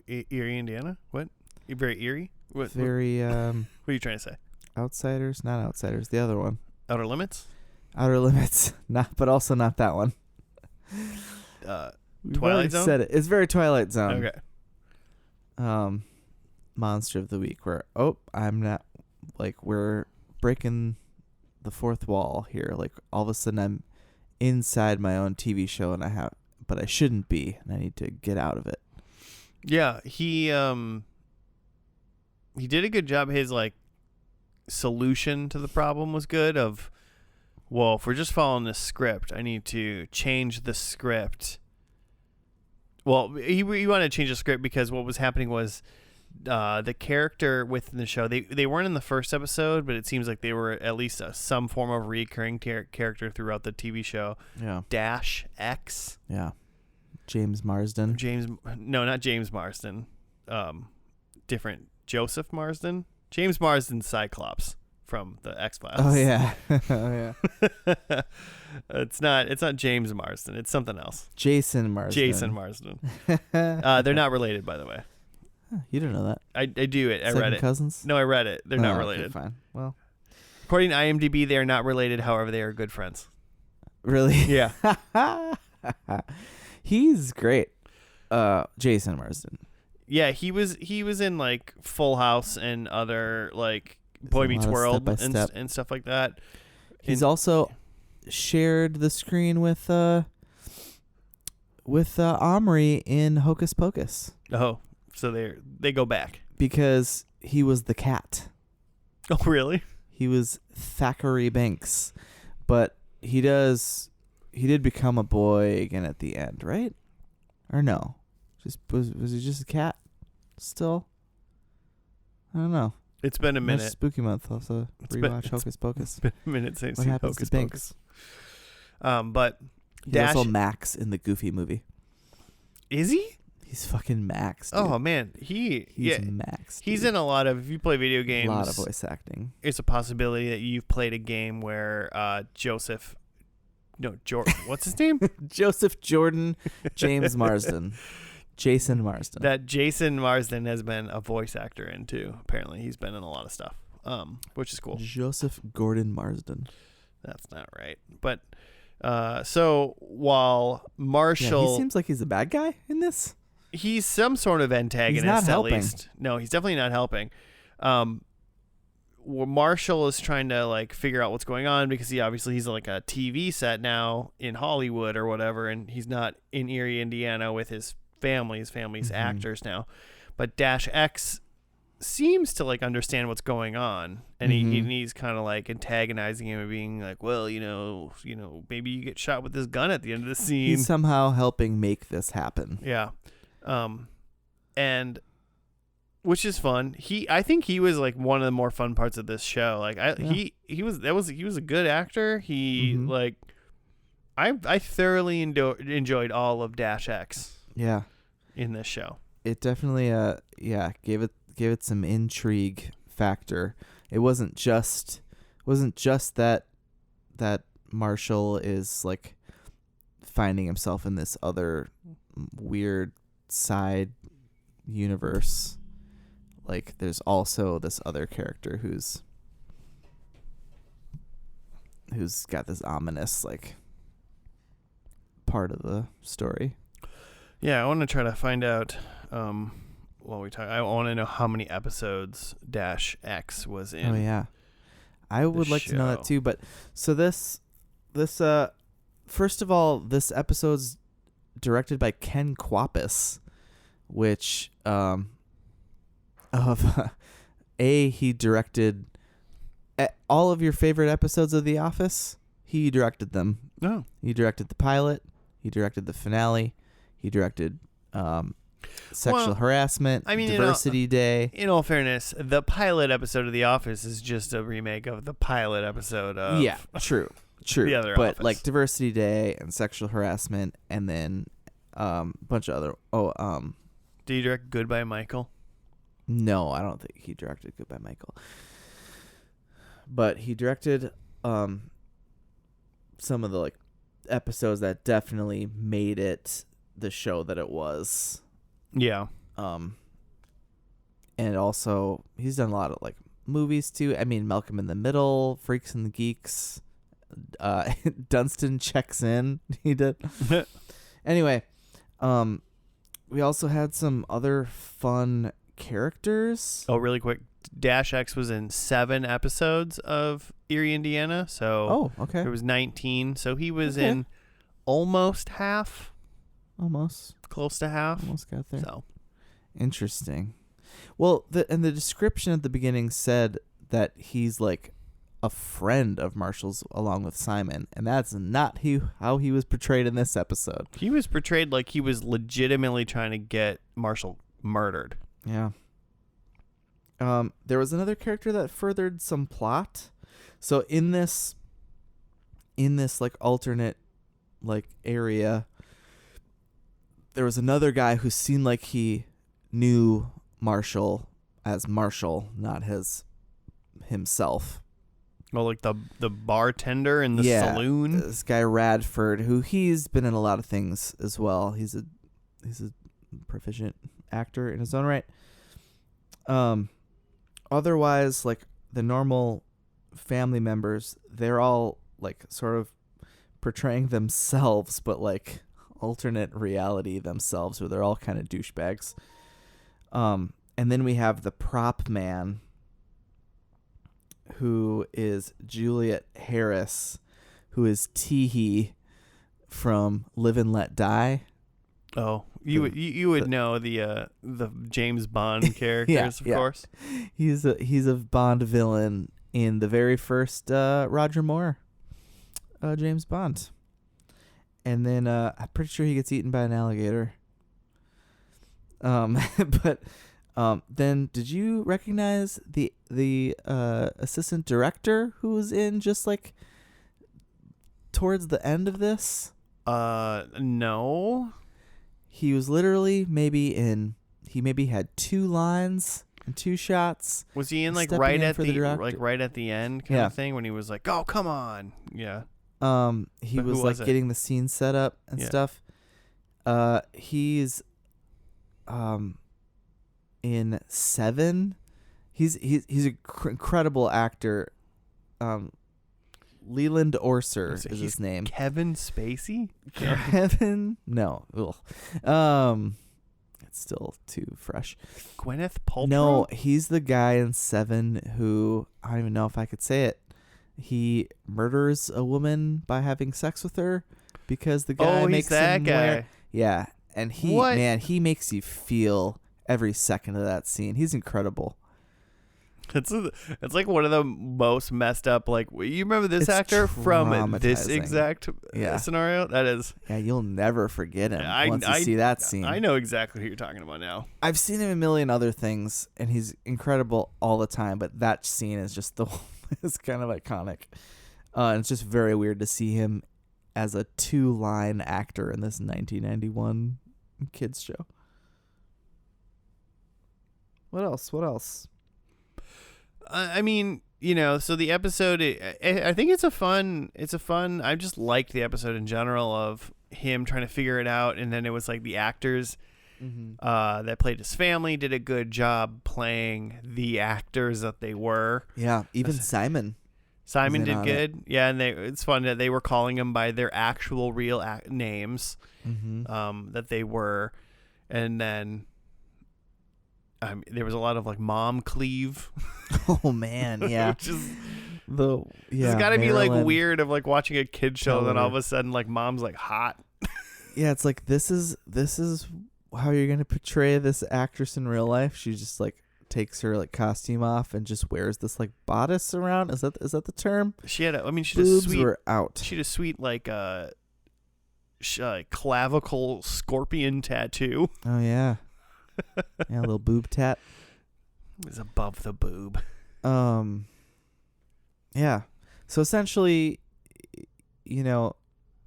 Eerie, Indiana? What? Very eerie? What? Very, what are you trying to say? Outsiders? Not Outsiders. The other one. Outer Limits? Outer Limits. But also not that one. Twilight Zone? Said it. It's very Twilight Zone. Okay. Monster of the Week, where, I'm not, we're breaking the fourth wall here. Like, all of a sudden I'm inside my own TV show and I have but I shouldn't be, and I need to get out of it. Yeah, he did a good job. His like solution to the problem was good. Of, well, if we're just following this script, I need to change the script. Well, he wanted to change the script because what was happening was the character within the show, they weren't in the first episode, but it seems like they were at least some form of recurring character throughout the TV show. Yeah. Dash X. Yeah. James Marsden. No, not James Marsden. Different. Joseph Marsden. James Marsden's Cyclops from the X-Files. Oh yeah. Oh yeah. It's not James Marsden. It's something else. Jason Marsden. They're not related, by the way. You didn't know that. I do it. I read it. Cousins? No, I read it. They're not related. Okay, fine. Well, according to IMDb, they are not related. However, they are good friends. Really? Yeah. He's great. Jason Marsden. Yeah, he was in like Full House and other like Boy Meets World and stuff like that. He's also shared the screen with Omri in Hocus Pocus. Oh, so they go back because he was the cat. Oh, really? He was Thackeray Banks, but he did become a boy again at the end, right? Or no? Was he just a cat still? I don't know. It's been a minute. Next spooky month. Also rewatch Hocus Pocus. It's been a minute since what happens Hocus to Banks? Pocus. But he's also Max in the Goofy movie. Is he? He's fucking Max. Dude. Oh man, he's Max. He's in a lot of. If you play video games, a lot of voice acting. It's a possibility that you've played a game where what's his name? Joseph Jordan James Marsden. Jason Marsden. That Jason Marsden has been a voice actor in too. Apparently, he's been in a lot of stuff, which is cool. Joseph Gordon Marsden. That's not right. But so while Marshall, he seems like he's a bad guy in this. He's some sort of antagonist. He's not at helping. Least. No, he's definitely not helping. Marshall is trying to like figure out what's going on because he's like a TV set now in Hollywood or whatever, and he's not in Eerie, Indiana with his family. His family's actors now, but Dash X seems to like understand what's going on, and he's kind of like antagonizing him and being like, well, you know, maybe you get shot with this gun at the end of the scene. He's somehow helping make this happen. Yeah, and. Which is fun. I think he was like one of the more fun parts of this show. Like he was a good actor. He like I thoroughly enjoyed all of Dash X. Yeah. In this show. It definitely gave it some intrigue factor. It wasn't just that Marshall is like finding himself in this other weird side universe. Like, there's also this other character who's got this ominous, like, part of the story. Yeah, I want to try to find out, while we talk, I want to know how many episodes Dash X was in. Oh, yeah. I would like to know that, too. But, so this, first of all, this episode's directed by Ken Kwapis, which, he directed all of your favorite episodes of The Office. He directed them. Oh. He directed the pilot. He directed the finale. He directed sexual harassment. I mean, Diversity Day. In all fairness, the pilot episode of The Office is just a remake of the pilot episode of true. The other but Office. Like Diversity Day and sexual harassment, and then a bunch of other. Did you direct Goodbye Michael? No, I don't think he directed Goodbye Michael. But he directed some of the like episodes that definitely made it the show that it was. Yeah. And also he's done a lot of like movies too. I mean, Malcolm in the Middle, Freaks and the Geeks, Dunstan Checks In. He did. Anyway, we also had some other fun characters. Oh, really quick. Dash X was in 7 episodes of Eerie, Indiana. So okay. there was 19. So he was in almost half Almost close to half. got there. So Interesting. Well, the description at the beginning said that he's like a friend of Marshall's along with Simon, and that's not how he was portrayed in this episode. he was portrayed like he was legitimately trying to get Marshall murdered. Yeah. There was another character that furthered some plot. So in this like alternate like area, there was another guy who seemed like he knew Marshall as Marshall, not himself. Well, like the bartender in the saloon. This guy Radford, who he's been in a lot of things as well. He's a proficient actor in his own right. Otherwise, like the normal family members, they're all like sort of portraying themselves, but like alternate reality themselves, where they're all kind of douchebags. And then we have the prop man, who is Juliet Harris, who is Teehee from Live and Let Die. Oh, you would know the James Bond characters, of course. He's a Bond villain in the very first Roger Moore James Bond. And then I'm pretty sure he gets eaten by an alligator. But then did you recognize the assistant director who was in just like towards the end of this? No. He was literally maybe had 2 lines and 2 shots. Was he in like stepping right in at for the director. like right at the end kind of thing when he was like, "Oh, come on." Yeah. He But was who like was it? getting the scene set up and Yeah. stuff. He's in Seven. He's an incredible actor. Leland Orser is He's his name. Kevin Spacey? Kevin? No. Ugh. It's still too fresh. Gwyneth Paltrow? No, he's the guy in Seven who, I don't even know if I could say it. He murders a woman by having sex with her because the guy makes that him guy. wear. Yeah, and What? he makes you feel every second of that scene. He's incredible. It's like one of the most messed up. Like, you remember this It's actor from this traumatizing. exact scenario? That is. Yeah, you'll never forget him once you see that scene. I know exactly who you're talking about now. I've seen him in a million other things, and he's incredible all the time. But that scene is just it's kind of iconic. And it's just very weird to see him as a 2-line actor in this 1991 kids show. What else? I mean, so the episode, I think it's a fun, I just liked the episode in general of him trying to figure it out. And then it was like the actors that played his family did a good job playing the actors that they were. Yeah, even Simon did good. Yeah, and it's fun that they were calling them by their actual real names that they were. And then there was a lot of like mom cleave. Oh man, yeah. Which is it's got to be like weird of like watching a kid show, then all of a sudden like mom's like hot. Yeah, it's like this is how you're gonna portray this actress in real life. She just like takes her like costume off and just wears this like bodice around. Is that the term? She had boobs were out. She had a sweet like clavicle scorpion tattoo. Oh yeah. Yeah, a little boob tat. It was above the boob. Yeah. So essentially,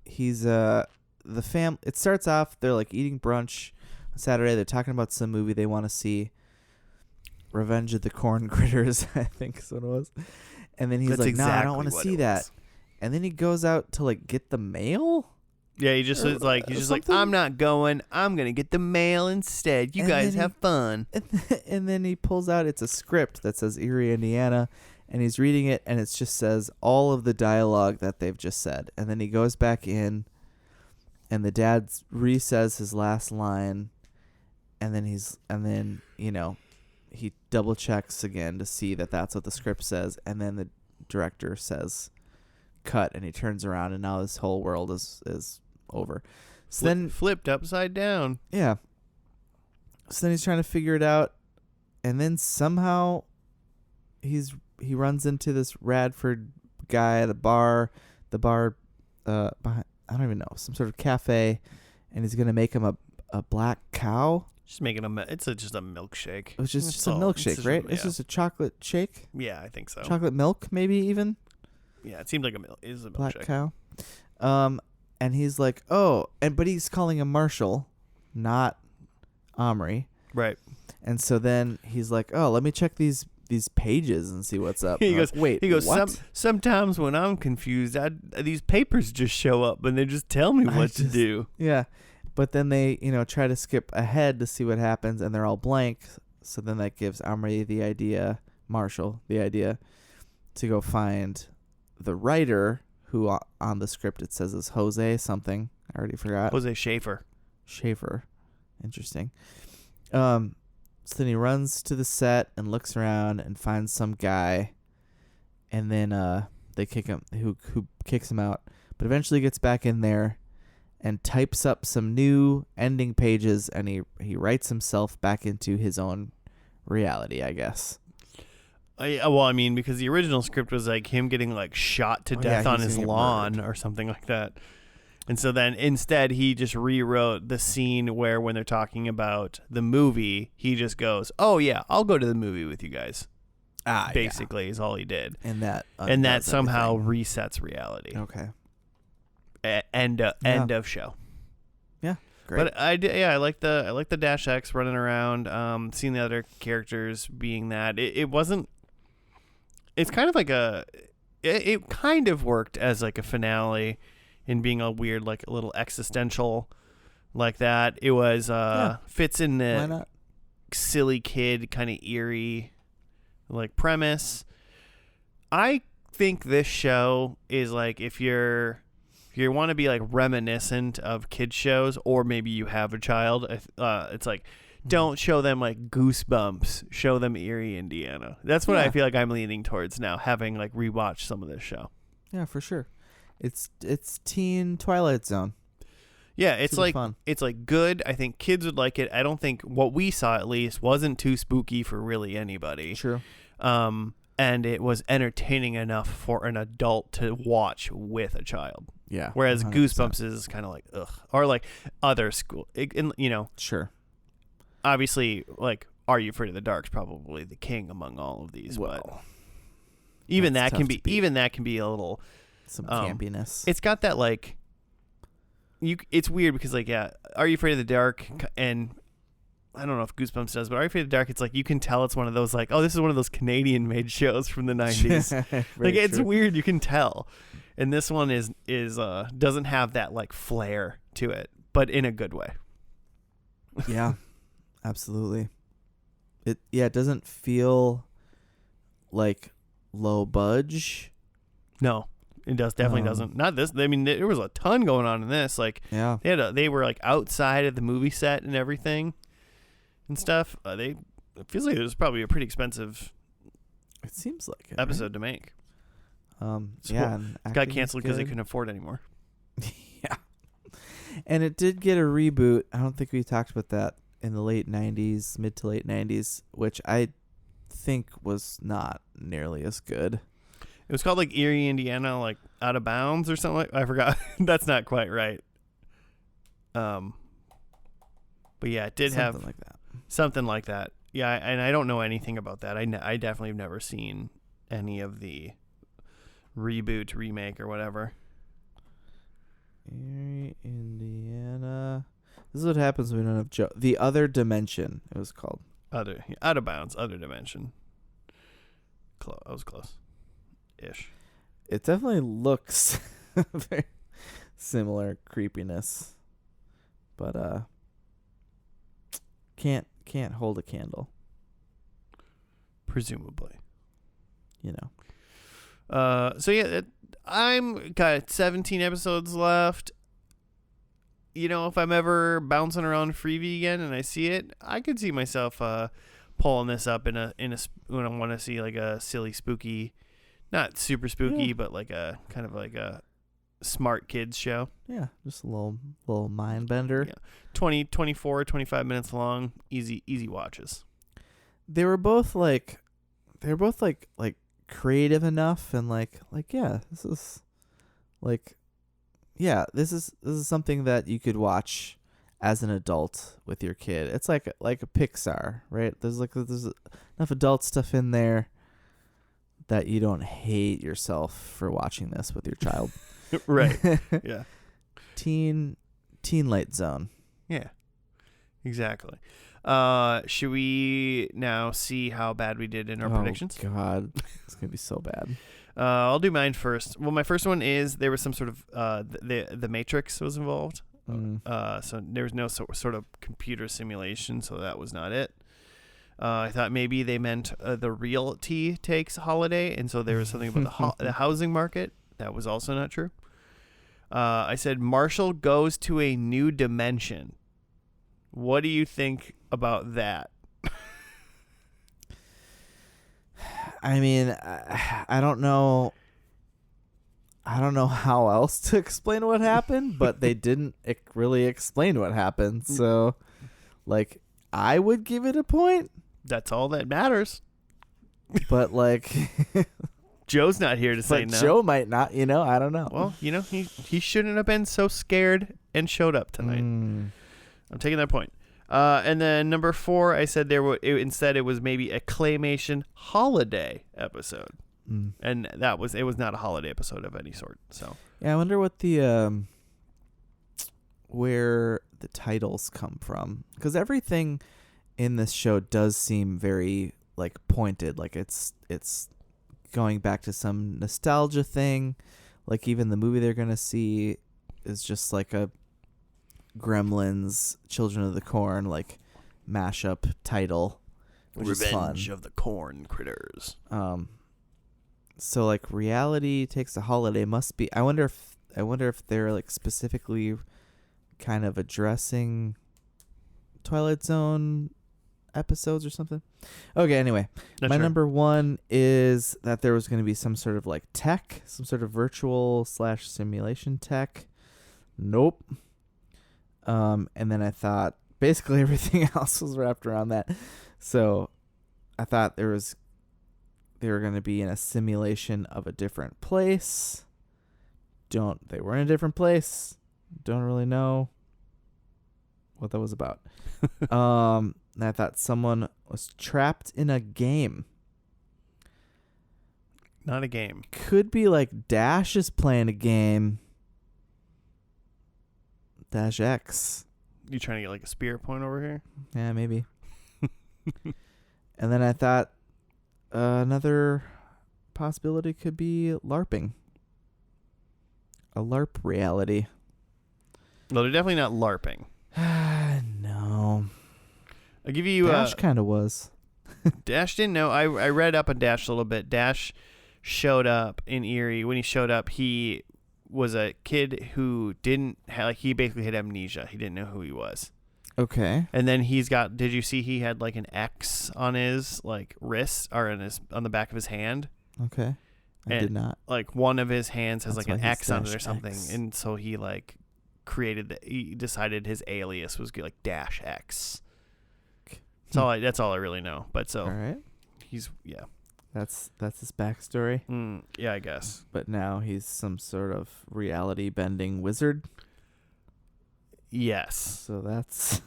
he's the fam. It starts off they're like eating brunch on Saturday. They're talking about some movie they want to see. Revenge of the Corn Critters, I think is what it was. And then he's like, "No, I don't want to see that." And then he goes out to like get the mail. Yeah, he's just like, "I'm not going. I'm gonna get the mail instead. You guys have fun." And then he pulls out. It's a script that says Eerie, Indiana, and he's reading it, and it just says all of the dialogue that they've just said. And then he goes back in, and the dad re-says his last line, and then he double checks again to see that that's what the script says, and then the director says cut, and he turns around, and now this whole world is over. So then flipped upside down. Yeah. So then he's trying to figure it out, and then somehow he runs into this Radford guy at a bar. The bar, behind, I don't even know, some sort of cafe, and he's gonna make him a black cow. Just making it's just a milkshake. It was just a milkshake, right? It's just a chocolate shake. Yeah, I think so. Chocolate milk, maybe even. Yeah, it seems like it is a black milkshake. Cow. And he's like, but he's calling him Marshall, not Omri. Right. And so then he's like, let me check these pages and see what's up. He goes, like, wait, what? Sometimes when I'm confused, these papers just show up and they just tell me what to do. Yeah. But then they, try to skip ahead to see what happens, and they're all blank. So then that gives Marshall the idea to go find the writer, who on the script it says is Jose something. I already forgot. Jose Schaefer. Interesting. So then he runs to the set and looks around and finds some guy, and then they kick him, who kicks him out, but eventually gets back in there and types up some new ending pages, and he writes himself back into his own reality, I guess. Because the original script was like him getting like shot to death on his lawn or something like that. And so then instead he just rewrote the scene where when they're talking about the movie, he just goes, "Oh yeah, I'll go to the movie with you guys." Basically is all he did. And that somehow resets reality. Okay. End of show. Yeah. Great. But I like the Dash X running around, seeing the other characters being that. It's kind of like it kind of worked as like a finale in being a weird, like a little existential like that. It was fits in the silly kid kind of eerie like premise. I think this show is like if you want to be like reminiscent of kids shows, or maybe you have a child, it's like don't show them like Goosebumps, show them Eerie, Indiana. That's what I feel like I'm leaning towards now, having like rewatched some of this show. Yeah, for sure. It's teen Twilight Zone. Yeah, it's super like fun. It's like good. I think kids would like it. I don't think what we saw at least wasn't too spooky for really anybody. True. And it was entertaining enough for an adult to watch with a child. Yeah. Whereas 100%. Goosebumps is kind of like ugh, or like other school. Sure. Obviously, like Are You Afraid of the Dark's probably the king among all of these. Well, but even that can be a little some campiness. It's got that like it's weird because like Are You Afraid of the Dark, and I don't know if Goosebumps does, but Are You Afraid of the Dark, it's like you can tell it's one of those like, oh, this is one of those Canadian made shows from the 90s. Like it's true. weird, you can tell. And this one is doesn't have that like flair to it, but in a good way. Yeah. Absolutely. It doesn't feel like low budge. No, it definitely doesn't. Not this. I mean, there was a ton going on in this. Like, they were like outside of the movie set and everything and stuff. It feels like it was probably a pretty expensive. It seems like it, episode to make. It got canceled because they couldn't afford it anymore. Yeah, and it did get a reboot. I don't think we talked about that in the late 90s, mid to late 90s, which I think was not nearly as good. It was called like Eerie, Indiana, like Out of Bounds or something. I forgot. That's not quite right. But yeah, it did have something like that. Yeah, and I don't know anything about that. I definitely have never seen any of the reboot, remake, or whatever. Eerie, Indiana. This is what happens when we don't have The Other Dimension, it was called. Out of Bounds, Other Dimension. I was close-ish. It definitely looks very similar creepiness, but can't hold a candle. Presumably. So yeah, I'm got 17 episodes left. If I'm ever bouncing around Freevee again and I see it, I could see myself pulling this up in a when I want to see like a silly, spooky, not super spooky, but like a kind of like a smart kids show. Yeah, just a little mind bender. Yeah. 25 minutes long. Easy watches. They were both like creative enough and like yeah, this is something that you could watch as an adult with your kid. It's like a Pixar, right? There's enough adult stuff in there that you don't hate yourself for watching this with your child. Right. Yeah. Teen Light Zone. Yeah. Exactly. Should we now see how bad we did in our predictions? God, it's gonna be so bad. I'll do mine first. Well, my first one is there was some sort of the Matrix was involved. So there was no sort of computer simulation, so that was not it. I thought maybe they meant the realty takes holiday, and so there was something about the housing market. That was also not true. I said Marshall goes to a new dimension. What do you think about that? I mean, I don't know. I don't know how else to explain what happened, but they didn't really explain what happened. So, like, I would give it a point. That's all that matters. But, like... Joe's not here to say no. Joe might not, I don't know. Well, he shouldn't have been so scared and showed up tonight. I'm taking that point. And then number 4, I said instead it was maybe a claymation holiday episode. And it was not a holiday episode of any sort. So yeah, I wonder what the where the titles come from, because everything in this show does seem very like pointed, like it's going back to some nostalgia thing. Like even the movie they're gonna see is just like a Gremlins, Children of the Corn like mashup title, which is fun. Revenge of the Corn Critters. So like reality takes a holiday must be. I wonder if they're like specifically kind of addressing Twilight Zone episodes or something. Okay, anyway, my number 1 is that there was going to be some sort of like tech, some sort of virtual / simulation tech. Nope. And then I thought basically everything else was wrapped around that. So I thought they were going to be in a simulation of a different place. They were in a different place. Don't really know what that was about. And I thought someone was trapped in a game. Not a game. Could be like Dash is playing a game. Dash X. You trying to get like a spear point over here? Yeah, maybe. And then I thought another possibility could be LARPing. A LARP reality. No, they're definitely not LARPing. No. I'll give you... Dash kind of was. Dash didn't know. I read up on Dash a little bit. Dash showed up in Eerie. When he showed up, he was a kid who didn't... he basically had amnesia. He didn't know who he was. Okay. And then he's got... Did you see he had like an X on his like wrist or on the back of his hand? Okay. I did not. Like one of his hands has That's like an why X on it or something. X. And so he like he decided his alias was like Dash X. That's all I really know. But so all right. He's That's his backstory. Yeah, I guess. But now he's some sort of reality bending wizard. Yes. So that's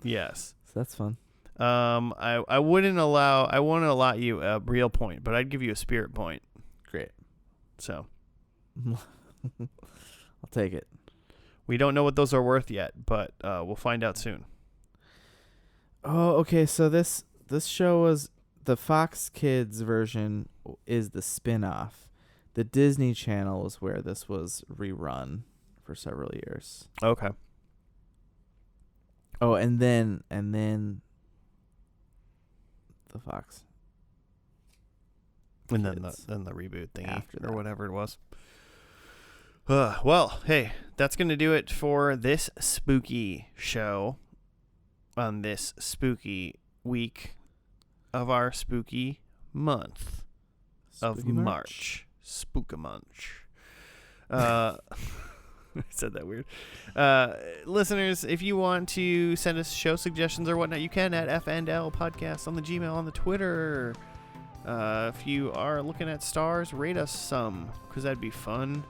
yes. So that's fun. I wouldn't allot you a real point, but I'd give you a spirit point. Great. So I'll take it. We don't know what those are worth yet, but we'll find out soon. Oh, okay. So this show was the Fox Kids version is the spin-off. The Disney Channel is where this was rerun for several years. Okay. Oh, and then the Fox. And Kids then the reboot thingy after that. Or whatever it was. Well, hey, that's going to do it for this spooky show on this spooky week of our spooky month of March. Spookamunch. I said that weird. Listeners, if you want to send us show suggestions or whatnot, you can at FNL Podcast on the Gmail, on the Twitter. If you are looking at stars, rate us some, because that'd be fun.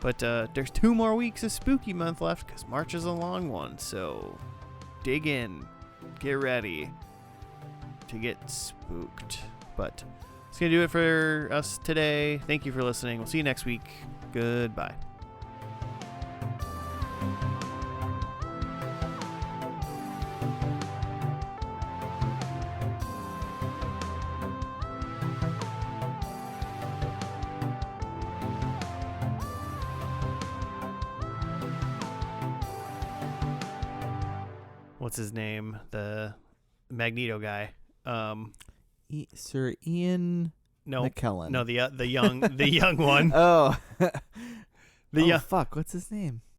But there's 2 more weeks of Spooky Month left, because March is a long one. So dig in. Get ready to get spooked. But it's going to do it for us today. Thank you for listening. We'll see you next week. Goodbye. What's his name? The Magneto guy. Sir Ian McKellen. No, the young one. Oh. Fuck, what's his name?